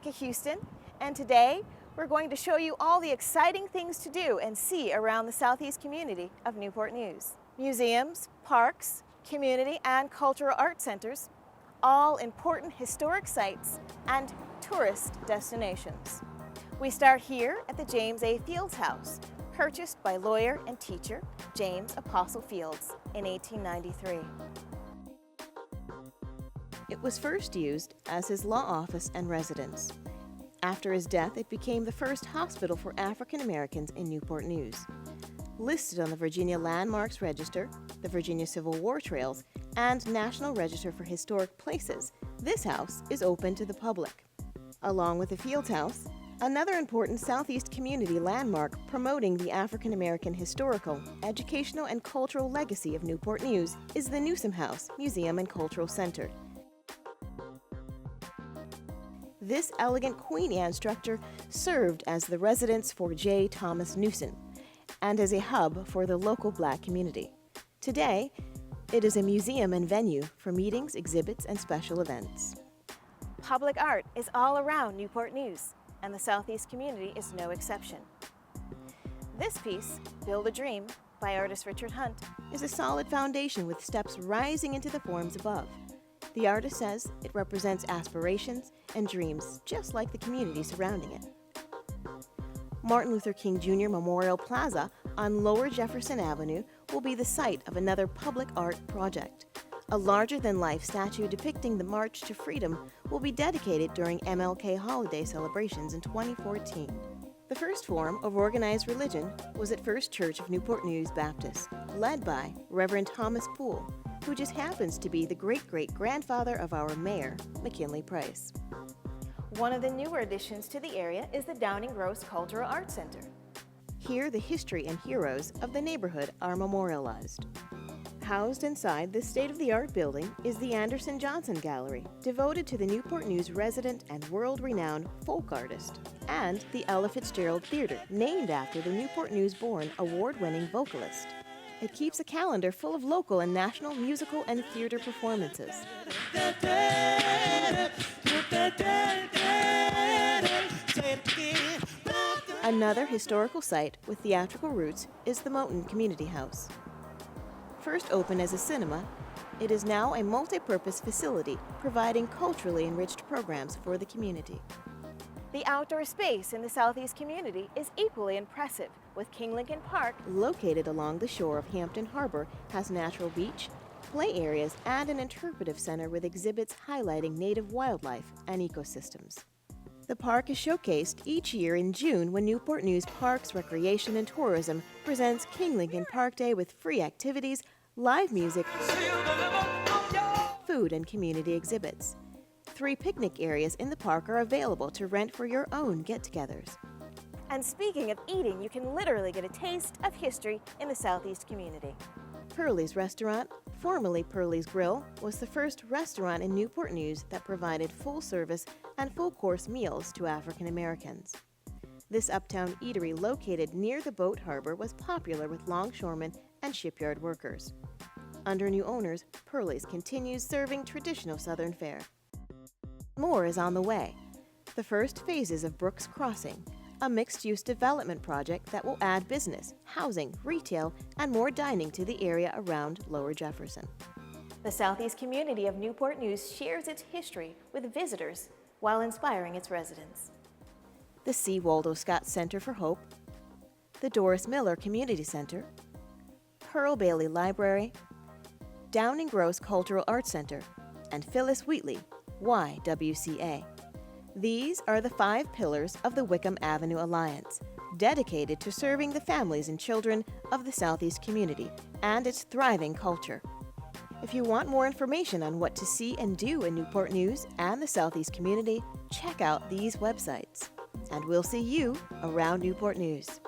Tanika Houston, and today we're going to show you all the exciting things to do and see around the southeast community of Newport News. Museums, parks, community and cultural art centers, all important historic sites and tourist destinations. We start here at the James A. Fields House, purchased by lawyer and teacher James Apostle Fields in 1893. It was first used as his law office and residence. After his death, it became the first hospital for African Americans in Newport News. Listed on the Virginia Landmarks Register, the Virginia Civil War Trails, and National Register for Historic Places, this house is open to the public. Along with the Fields House, another important Southeast community landmark promoting the African American historical, educational, and cultural legacy of Newport News is the Newsom House Museum and Cultural Center. This elegant Queen Anne structure served as the residence for J. Thomas Newsom and as a hub for the local Black community. Today, it is a museum and venue for meetings, exhibits, and special events. Public art is all around Newport News, and the Southeast community is no exception. This piece, Build a Dream, by artist Richard Hunt, is a solid foundation with steps rising into the forms above. The artist says it represents aspirations and dreams, just like the community surrounding it. Martin Luther King Jr. Memorial Plaza on Lower Jefferson Avenue will be the site of another public art project. A larger-than-life statue depicting the March to Freedom will be dedicated during MLK holiday celebrations in 2014. The first form of organized religion was at First Church of Newport News Baptist, led by Reverend Thomas Poole, who just happens to be the great-great-grandfather of our mayor, McKinley Price. One of the newer additions to the area is the Downing Gross Cultural Arts Center. Here, the history and heroes of the neighborhood are memorialized. Housed inside this state-of-the-art building is the Anderson Johnson Gallery, devoted to the Newport News resident and world-renowned folk artist, and the Ella Fitzgerald Theater, named after the Newport News-born award-winning vocalist. It keeps a calendar full of local and national musical and theater performances. Another historical site with theatrical roots is the Moton Community House. First opened as a cinema, it is now a multi-purpose facility providing culturally enriched programs for the community. The outdoor space in the Southeast community is equally impressive, with King Lincoln Park, located along the shore of Hampton Harbor, has natural beach, play areas, and an interpretive center with exhibits highlighting native wildlife and ecosystems. The park is showcased each year in June when Newport News Parks, Recreation, and Tourism presents King Lincoln Park Day with free activities, live music, food, and community exhibits. 3 picnic areas in the park are available to rent for your own get-togethers. And speaking of eating, you can literally get a taste of history in the Southeast community. Pearlie's Restaurant, formerly Pearlie's Grill, was the first restaurant in Newport News that provided full-service and full-course meals to African Americans. This uptown eatery located near the boat harbor was popular with longshoremen and shipyard workers. Under new owners, Pearlie's continues serving traditional Southern fare. More is on the way. The first phases of Brooks Crossing, a mixed-use development project that will add business, housing, retail, and more dining to the area around Lower Jefferson. The Southeast community of Newport News shares its history with visitors while inspiring its residents. The C. Waldo Scott Center for Hope, the Doris Miller Community Center, Pearl Bailey Library, Downing Gross Cultural Arts Center, and Phyllis Wheatley, YWCA. These are the 5 pillars of the Wickham Avenue Alliance, dedicated to serving the families and children of the Southeast community and its thriving culture. If you want more information on what to see and do in Newport News and the Southeast community, check out these websites. And we'll see you around Newport News.